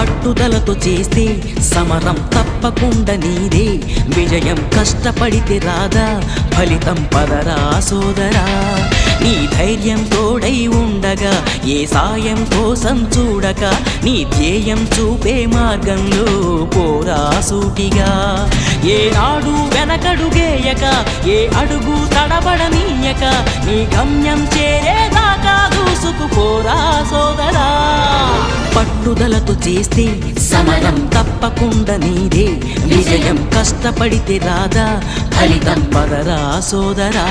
పట్టుదలతో చేస్తే సమరం తప్పకుండా నీదే, విజయం కష్టపడితే రాదా ఫలితం పదరా సోదరా. నీ ధైర్యం తోడై ఉండగా ఏ సాయం కోసం చూడక, నీ ధ్యేయం చూపే మార్గంలో పోరా సూటిగా. ఏనాడు వెనకడుగేయక ఏ అడుగు తడబడనీయక, నీ గమ్యం చేరేదాకా దూసుకుపోరా సోదరా. పట్టుదలతో చేస్తే సమరం తప్పకుండా నీదే, విజయం కష్టపడితే రాదా ఫలితం పదరా సోదరా.